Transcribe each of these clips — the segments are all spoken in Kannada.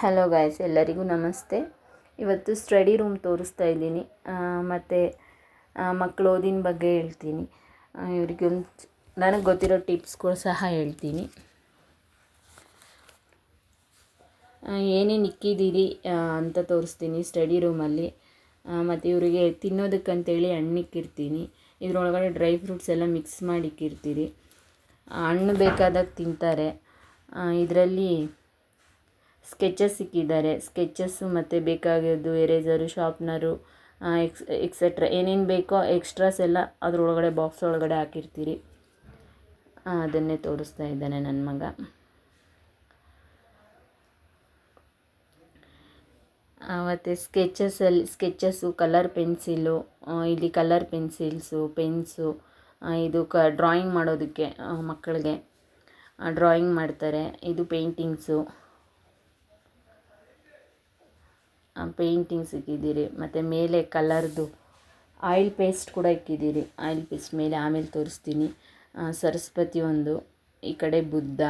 ಹಲೋ ಗಾಯ್ಸ್, ಎಲ್ಲರಿಗೂ ನಮಸ್ತೆ. ಇವತ್ತು ಸ್ಟಡಿ ರೂಮ್ ತೋರಿಸ್ತಾ ಇದ್ದೀನಿ. ಮತ್ತು ಮಕ್ಕಳು ಓದಿನ ಬಗ್ಗೆ ಹೇಳ್ತೀನಿ. ಇವರಿಗೆ ನನಗೆ ಗೊತ್ತಿರೋ ಟಿಪ್ಸ್ಗಳು ಸಹ ಹೇಳ್ತೀನಿ. ಏನೇನು ಇಕ್ಕಿದ್ದೀರಿ ಅಂತ ತೋರಿಸ್ತೀನಿ ಸ್ಟಡಿ ರೂಮಲ್ಲಿ. ಮತ್ತು ಇವರಿಗೆ ತಿನ್ನೋದಕ್ಕಂತೇಳಿ ಹಣ್ಣು ಇಕ್ಕಿರ್ತೀನಿ. ಇದರೊಳಗಡೆ ಡ್ರೈ ಫ್ರೂಟ್ಸ್ ಎಲ್ಲ ಮಿಕ್ಸ್ ಮಾಡಿ ಇಕ್ಕಿರ್ತೀರಿ. ಹಣ್ಣು ಬೇಕಾದಾಗ ತಿಂತಾರೆ. ಇದರಲ್ಲಿ ಸ್ಕೆಚಸ್ ಇಕ್ಕಿದ್ದಾರೆ. ಸ್ಕೆಚಸ್ಸು ಮತ್ತು ಬೇಕಾಗಿದ್ದು ಎರೇಸರು, ಶಾರ್ಪ್ನರು, ಎಕ್ಸೆಟ್ರಾ ಏನೇನು ಬೇಕೋ ಎಕ್ಸ್ಟ್ರಾಸ್ ಎಲ್ಲ ಅದರೊಳಗಡೆ ಬಾಕ್ಸ್ ಒಳಗಡೆ ಹಾಕಿರ್ತೀರಿ. ಅದನ್ನೇ ತೋರಿಸ್ತಾ ಇದ್ದಾನೆ ನನ್ನ ಮಗ. ಮತ್ತು ಸ್ಕೆಚಸ್ಸು, ಕಲರ್ ಪೆನ್ಸಿಲು, ಇಲ್ಲಿ ಕಲರ್ ಪೆನ್ಸಿಲ್ಸು, ಪೆನ್ಸು, ಇದು ಡ್ರಾಯಿಂಗ್ ಮಾಡೋದಕ್ಕೆ ಮಕ್ಕಳಿಗೆ ಡ್ರಾಯಿಂಗ್ ಮಾಡ್ತಾರೆ. ಇದು ಪೇಂಟಿಂಗ್ಸು ಇಕ್ಕಿದ್ದೀರಿ. ಮತ್ತು ಮೇಲೆ ಕಲರ್ದು ಆಯಿಲ್ ಪೇಸ್ಟ್ ಕೂಡ ಇಕ್ಕಿದ್ದೀರಿ. ಆಯಿಲ್ ಪೇಸ್ಟ್ ಮೇಲೆ ಆಮೇಲೆ ತೋರಿಸ್ತೀನಿ. ಸರಸ್ವತಿ ಒಂದು, ಈ ಕಡೆ ಬುದ್ಧ.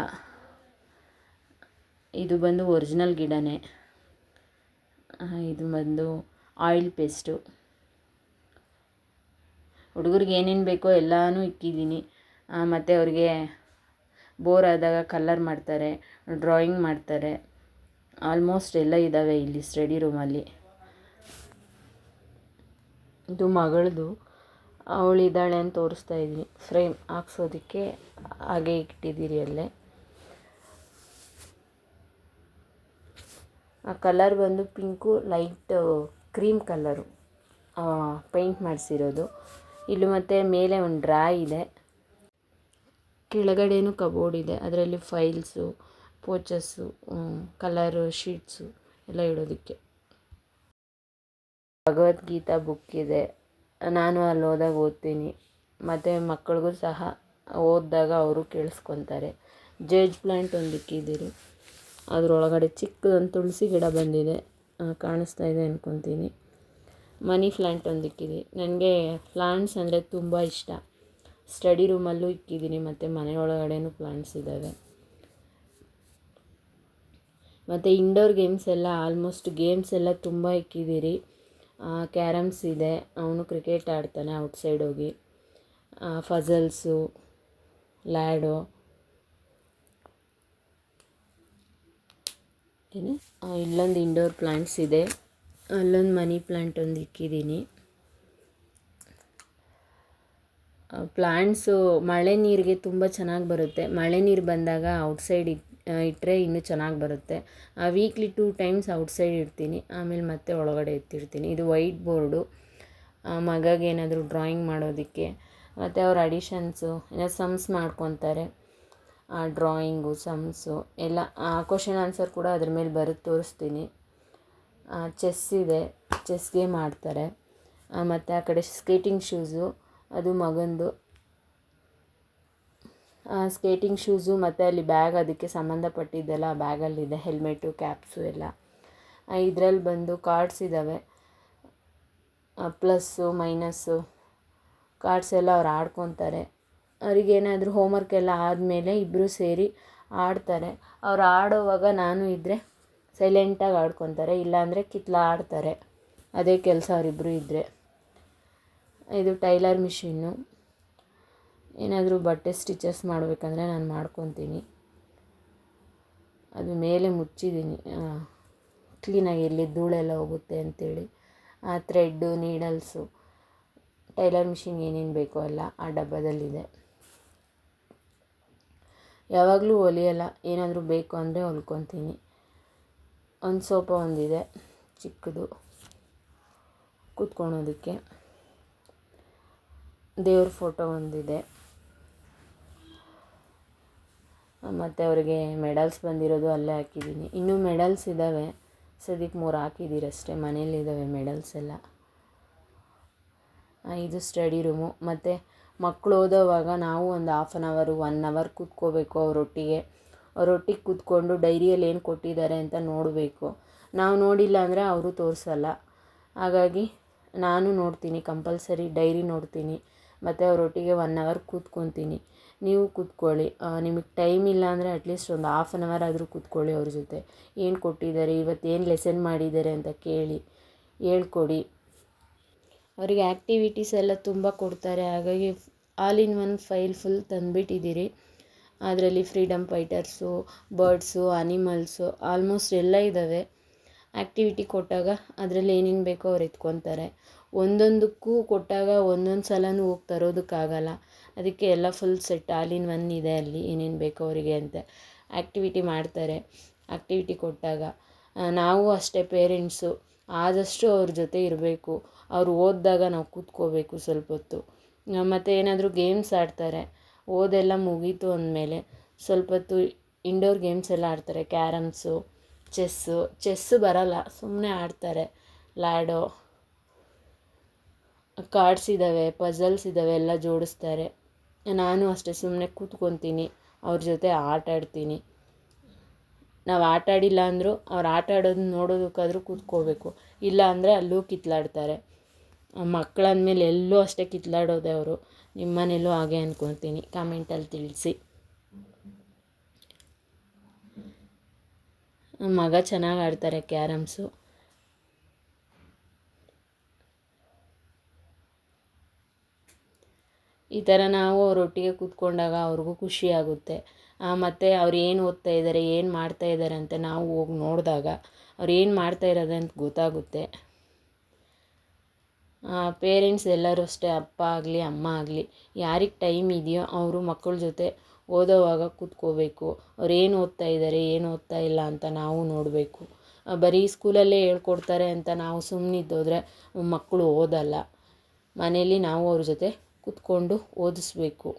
ಇದು ಬಂದು ಒರಿಜಿನಲ್ ಗಿಡನೇ. ಇದು ಬಂದು ಆಯಿಲ್ ಪೇಸ್ಟು. ಹುಡುಗರಿಗೆ ಏನೇನು ಬೇಕೋ ಎಲ್ಲನೂ ಇಕ್ಕಿದ್ದೀನಿ. ಮತ್ತು ಅವ್ರಿಗೆ ಬೋರ್ ಆದಾಗ ಕಲರ್ ಮಾಡ್ತಾರೆ, ಡ್ರಾಯಿಂಗ್ ಮಾಡ್ತಾರೆ. ಆಲ್ಮೋಸ್ಟ್ ಎಲ್ಲ ಇದ್ದಾವೆ ಇಲ್ಲಿ ಸ್ಟಡಿ ರೂಮಲ್ಲಿ. ಇದು ಮಗಳದು, ಅವಳಿದ್ದಾಳೆ ಅಂತ ತೋರಿಸ್ತಾ ಇದ್ದೀನಿ. ಫ್ರೇಮ್ ಹಾಕ್ಸೋದಕ್ಕೆ ಹಾಗೆ ಇಟ್ಟಿದ್ದೀರಿ ಅಲ್ಲೇ. ಆ ಕಲರ್ ಬಂದು pink, light cream colour paint ಮಾಡಿಸಿರೋದು. ಇಲ್ಲಿ ಮತ್ತು ಮೇಲೆ ಒಂದು ಡ್ರಾ ಇದೆ, ಕೆಳಗಡೆನೂ ಕಬೋರ್ಡ್ ಇದೆ. ಅದರಲ್ಲಿ ಫೈಲ್ಸು, ಪೋಚಸ್ಸು, ಕಲರು ಶೀಟ್ಸು ಎಲ್ಲ ಇಡೋದಕ್ಕೆ. ಭಗವದ್ಗೀತಾ ಬುಕ್ ಇದೆ. ನಾನು ಅಲ್ಲಿ ಹೋದಾಗ ಓದ್ತೀನಿ. ಮತ್ತು ಮಕ್ಕಳಿಗೂ ಸಹ ಓದಿದಾಗ ಅವರು ಕೇಳಿಸ್ಕೊತಾರೆ. ಜೇಜ್ ಪ್ಲ್ಯಾಂಟ್ ಒಂದು ಇಕ್ಕಿದ್ದೀರಿ. ಅದರೊಳಗಡೆ ಚಿಕ್ಕದೊಂದು ತುಳಸಿ ಗಿಡ ಬಂದಿದೆ, ಕಾಣಿಸ್ತಾ ಇದೆ ಅಂದ್ಕೊತೀನಿ. ಮನಿ ಪ್ಲ್ಯಾಂಟ್ ಒಂದು ಇಕ್ಕಿದ್ದೀನಿ. ನನಗೆ ಪ್ಲಾಂಟ್ಸ್ ಅಂದರೆ ತುಂಬ ಇಷ್ಟ. ಸ್ಟಡಿ ರೂಮಲ್ಲೂ ಇಕ್ಕಿದ್ದೀನಿ ಮತ್ತು ಮನೆ ಒಳಗಡೆನೂ ಪ್ಲಾಂಟ್ಸ್ ಇದ್ದಾವೆ. ಮತ್ತು ಇಂಡೋರ್ ಗೇಮ್ಸ್ ಎಲ್ಲ ಆಲ್ಮೋಸ್ಟ್ ಗೇಮ್ಸ್ ಎಲ್ಲ ತುಂಬ ಇಕ್ಕಿದ್ದೀರಿ. ಕ್ಯಾರಮ್ಸ್ ಇದೆ, ಅವನು ಕ್ರಿಕೆಟ್ ಆಡ್ತಾನೆ ಔಟ್ಸೈಡ್ ಹೋಗಿ. ಫಝಲ್ಸು, ಲ್ಯಾಡೋ, ಇಲ್ಲೊಂದು ಇಂಡೋರ್ ಪ್ಲಾಂಟ್ಸ್ ಇದೆ. ಅಲ್ಲೊಂದು ಮನಿ ಪ್ಲಾಂಟ್ ಒಂದು ಇಕ್ಕಿದ್ದೀನಿ. ಪ್ಲಾಂಟ್ಸು ಮಳೆ ನೀರಿಗೆ ತುಂಬ ಚೆನ್ನಾಗಿ ಬರುತ್ತೆ. ಮಳೆ ನೀರು ಬಂದಾಗ ಔಟ್ಸೈಡ್ ಇಟ್ಟರೆ ಇನ್ನೂ ಚೆನ್ನಾಗಿ ಬರುತ್ತೆ. ವೀಕ್ಲಿ 2 ಟೈಮ್ಸ್ ಔಟ್ಸೈಡ್ ಇಡ್ತೀನಿ, ಆಮೇಲೆ ಮತ್ತೆ ಒಳಗಡೆ ಎತ್ತಿಡ್ತೀನಿ. ಇದು ವೈಟ್ ಬೋರ್ಡು, ಮಗಗೆ ಏನಾದರೂ ಡ್ರಾಯಿಂಗ್ ಮಾಡೋದಕ್ಕೆ. ಮತ್ತು ಅವ್ರ ಅಡಿಷನ್ಸು ಏನಾದ್ರು ಸಮ್ಸ್ ಮಾಡ್ಕೊತಾರೆ. ಡ್ರಾಯಿಂಗು, ಸಮ್ಸು ಎಲ್ಲ ಕ್ವಶನ್ ಆನ್ಸರ್ ಕೂಡ ಅದ್ರ ಮೇಲೆ ಬರೋದು ತೋರಿಸ್ತೀನಿ. ಚೆಸ್ ಇದೆ, ಚೆಸ್ ಗೇಮ್ ಆಡ್ತಾರೆ. ಮತ್ತು ಆ ಕಡೆ ಸ್ಕೇಟಿಂಗ್ ಶೂಸು, ಅದು ಮಗಂದು. ಸ್ಕೇಟಿಂಗ್ ಶೂಸು ಮತ್ತು ಅಲ್ಲಿ ಬ್ಯಾಗ್ ಅದಕ್ಕೆ ಸಂಬಂಧಪಟ್ಟಿದ್ದೆಲ್ಲ ಬ್ಯಾಗಲ್ಲಿದೆ, ಹೆಲ್ಮೆಟು, ಕ್ಯಾಪ್ಸು ಎಲ್ಲ. ಇದರಲ್ಲಿ ಬಂದು ಕಾರ್ಡ್ಸ್ ಇದ್ದಾವೆ, ಪ್ಲಸ್ಸು, ಮೈನಸ್ಸು ಕಾರ್ಡ್ಸ್ ಎಲ್ಲ ಅವ್ರು ಆಡ್ಕೊತಾರೆ. ಅವರಿಗೇನಾದರೂ ಹೋಮ್ವರ್ಕ್ ಎಲ್ಲ ಆದಮೇಲೆ ಇಬ್ಬರು ಸೇರಿ ಆಡ್ತಾರೆ. ಅವ್ರು ಆಡೋವಾಗ ನಾನು ಇದ್ದರೆ ಸೈಲೆಂಟಾಗಿ ಆಡ್ಕೊತಾರೆ, ಇಲ್ಲಾಂದರೆ ಆಡ್ತಾರೆ. ಅದೇ ಕೆಲಸ ಅವರಿಬ್ಬರು ಇದ್ದರೆ. ಇದು ಟೈಲರ್ ಮಿಷಿನ್ನು. ಏನಾದರೂ ಬಟ್ಟೆ ಸ್ಟಿಚಸ್ ಮಾಡಬೇಕಂದ್ರೆ ನಾನು ಮಾಡ್ಕೊತೀನಿ. ಅದು ಮೇಲೆ ಮುಚ್ಚಿದ್ದೀನಿ ಕ್ಲೀನಾಗಿ, ಎಲ್ಲಿ ಧೂಳೆಲ್ಲ ಹೋಗುತ್ತೆ ಅಂಥೇಳಿ. ಥ್ರೆಡ್ಡು, ನೀಡಲ್ಸು, ಟೈಲರ್ ಮಿಷಿನ್ ಏನೇನು ಬೇಕೋ ಎಲ್ಲ ಆ ಡಬ್ಬದಲ್ಲಿದೆ. ಯಾವಾಗಲೂ ಹೊಲಿಯಲ್ಲ, ಏನಾದರೂ ಬೇಕು ಅಂದರೆ ಹೊಲ್ಕೊತೀನಿ. ಒಂದು ಸೋಫಾ ಒಂದಿದೆ ಚಿಕ್ಕದು ಕೂತ್ಕೊಳೋದಕ್ಕೆ. ದೇವ್ರ ಫೋಟೋ ಒಂದಿದೆ. ಮತ್ತು ಅವರಿಗೆ ಮೆಡಲ್ಸ್ ಬಂದಿರೋದು ಅಲ್ಲೇ ಹಾಕಿದ್ದೀನಿ. ಇನ್ನೂ ಮೆಡಲ್ಸ್ ಇದ್ದಾವೆ, ಸದ್ಯಕ್ಕೆ 3 ಹಾಕಿದ್ದೀರಿ ಅಷ್ಟೇ. ಮನೇಲಿದ್ದಾವೆ ಮೆಡಲ್ಸ್ ಎಲ್ಲ. ಇದು ಸ್ಟಡಿ ರೂಮು. ಮತ್ತು ಮಕ್ಕಳು ಓದೋವಾಗ ನಾವು ಒಂದು 1/2 1 ಅವರ್ ಕೂತ್ಕೋಬೇಕು ಅವರೊಟ್ಟಿಗೆ. ಅವರೊಟ್ಟಿಗೆ ಕೂತ್ಕೊಂಡು ಡೈರಿಯಲ್ಲಿ ಏನು ಕೊಟ್ಟಿದ್ದಾರೆ ಅಂತ ನೋಡಬೇಕು. ನಾವು ನೋಡಿಲ್ಲ ಅಂದರೆ ಅವರು ತೋರಿಸಲ್ಲ. ಹಾಗಾಗಿ ನಾನು ನೋಡ್ತೀನಿ, ಕಂಪಲ್ಸರಿ ಡೈರಿ ನೋಡ್ತೀನಿ. ಮತ್ತು ಅವರೊಟ್ಟಿಗೆ 1 ಅವರ್ ಕೂತ್ಕೊತೀನಿ. ನೀವು ಕೂತ್ಕೊಳ್ಳಿ. ನಿಮಗೆ ಟೈಮ್ ಇಲ್ಲ ಅಂದರೆ ಅಟ್ಲೀಸ್ಟ್ ಒಂದು ಹಾಫ್ ಆನ್ ಅವರ್ ಆದರೂ ಕೂತ್ಕೊಳ್ಳಿ ಅವ್ರ ಜೊತೆ. ಏನು ಕೊಟ್ಟಿದ್ದಾರೆ, ಇವತ್ತೇನು ಲೆಸನ್ ಮಾಡಿದ್ದಾರೆ ಅಂತ ಕೇಳಿ ಹೇಳ್ಕೊಡಿ. ಅವರಿಗೆ ಆ್ಯಕ್ಟಿವಿಟೀಸ್ ಎಲ್ಲ ತುಂಬ ಕೊಡ್ತಾರೆ. ಹಾಗಾಗಿ all in one file full ತಂದುಬಿಟ್ಟಿದ್ದೀರಿ. ಅದರಲ್ಲಿ freedom fighters, birds, animals almost ಎಲ್ಲ ಇದ್ದಾವೆ. ಆ್ಯಕ್ಟಿವಿಟಿ ಕೊಟ್ಟಾಗ ಅದರಲ್ಲಿ ಏನೇನು ಬೇಕೋ ಅವ್ರು ಎತ್ಕೊತಾರೆ. ಒಂದೊಂದಕ್ಕೂ ಕೊಟ್ಟಾಗ ಒಂದೊಂದು ಸಲನೂ ಹೋಗಿ ತರೋದಕ್ಕಾಗಲ್ಲ. ಅದಕ್ಕೆ ಎಲ್ಲ full set all in one ಇದೆ ಅಲ್ಲಿ, ಏನೇನು ಬೇಕೋ ಅವರಿಗೆ ಅಂತ ಆ್ಯಕ್ಟಿವಿಟಿ ಮಾಡ್ತಾರೆ. ಆ್ಯಕ್ಟಿವಿಟಿ ಕೊಟ್ಟಾಗ ನಾವು ಅಷ್ಟೇ ಪೇರೆಂಟ್ಸು ಆದಷ್ಟು ಅವ್ರ ಜೊತೆ ಇರಬೇಕು. ಅವ್ರು ಓದಿದಾಗ ನಾವು ಕೂತ್ಕೋಬೇಕು ಸ್ವಲ್ಪ ಹೊತ್ತು. ಮತ್ತು ಏನಾದರೂ ಗೇಮ್ಸ್ ಆಡ್ತಾರೆ, ಓದೆಲ್ಲ ಮುಗೀತು ಅಂದಮೇಲೆ ಸ್ವಲ್ಪ ಹೊತ್ತು ಇಂಡೋರ್ ಗೇಮ್ಸ್ ಎಲ್ಲ ಆಡ್ತಾರೆ. ಕ್ಯಾರಮ್ಸು, ಚೆಸ್ಸು ಬರಲ್ಲ, ಸುಮ್ಮನೆ ಆಡ್ತಾರೆ. ಲ್ಯಾಡೋ, ಕಾರ್ಡ್ಸ್ ಇದ್ದಾವೆ, ಪಝಲ್ಸ್ ಇದ್ದಾವೆ, ಎಲ್ಲ ಜೋಡಿಸ್ತಾರೆ. ನಾನು ಅಷ್ಟೇ ಸುಮ್ಮನೆ ಕೂತ್ಕೊತೀನಿ, ಅವ್ರ ಜೊತೆ ಆಟ ಆಡ್ತೀನಿ. ನಾವು ಆಟ ಆಡಿಲ್ಲ ಅಂದರೂ ಅವ್ರು ಆಟ ಆಡೋದನ್ನ ನೋಡೋದಕ್ಕಾದರೂ ಕೂತ್ಕೋಬೇಕು. ಇಲ್ಲ ಅಂದರೆ ಅಲ್ಲೂ ಕಿತ್ಲಾಡ್ತಾರೆ. ಮಕ್ಕಳಂದಮೇಲೆ ಎಲ್ಲೂ ಅಷ್ಟೇ ಕಿತ್ಲಾಡೋದೆ ಅವರು. ನಿಮ್ಮ ಮನೇಲೂ ಹಾಗೆ ಅಂದ್ಕೊತೀನಿ. ಕಾಮೆಂಟಲ್ಲಿ ತಿಳಿಸಿ. ಮಗ ಚೆನ್ನಾಗಿ ಆಡ್ತಾರೆ ಕ್ಯಾರಮ್ಸು. ಈ ಥರ ನಾವು ಅವರೊಟ್ಟಿಗೆ ಕೂತ್ಕೊಂಡಾಗ ಅವ್ರಿಗೂ ಖುಷಿ ಆಗುತ್ತೆ. ಮತ್ತು ಅವ್ರು ಏನು ಓದ್ತಾ ಇದ್ದಾರೆ, ಏನು ಮಾಡ್ತಾ ಇದ್ದಾರೆ ಅಂತ ನಾವು ಹೋಗಿ ನೋಡಿದಾಗ ಅವ್ರು ಏನು ಮಾಡ್ತಾ ಇರೋದು ಅಂತ ಗೊತ್ತಾಗುತ್ತೆ. ಪೇರೆಂಟ್ಸ್ ಎಲ್ಲರೂ ಅಷ್ಟೇ, ಅಪ್ಪ ಆಗಲಿ ಅಮ್ಮ ಆಗಲಿ, ಯಾರಿಗೆ ಟೈಮ್ ಇದೆಯೋ ಅವರು ಮಕ್ಕಳ ಜೊತೆ ಓದೋವಾಗ ಕೂತ್ಕೋಬೇಕು. ಅವ್ರು ಏನು ಓದ್ತಾ ಇದ್ದಾರೆ, ಏನು ಓದ್ತಾ ಇಲ್ಲ ಅಂತ ನಾವು ನೋಡಬೇಕು. ಬರೀ ಸ್ಕೂಲಲ್ಲೇ ಹೇಳ್ಕೊಡ್ತಾರೆ ಅಂತ ನಾವು ಸುಮ್ಮನಿದ್ದೋದ್ರೆ ಮಕ್ಕಳು ಓದಲ್ಲ. ಮನೇಲಿ ನಾವು ಅವ್ರ ಜೊತೆ ಕೂತ್ಕೊಂಡು ಓದಿಸ್ಬೇಕು.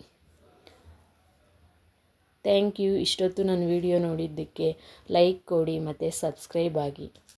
Thank you. ಇಷ್ಟೊತ್ತು ನನ್ನ ವಿಡಿಯೋ ನೋಡಿದ್ದಕ್ಕೆ ಲೈಕ್ ಕೊಡಿ ಮತ್ತು ಸಬ್ಸ್ಕ್ರೈಬ್ ಆಗಿ.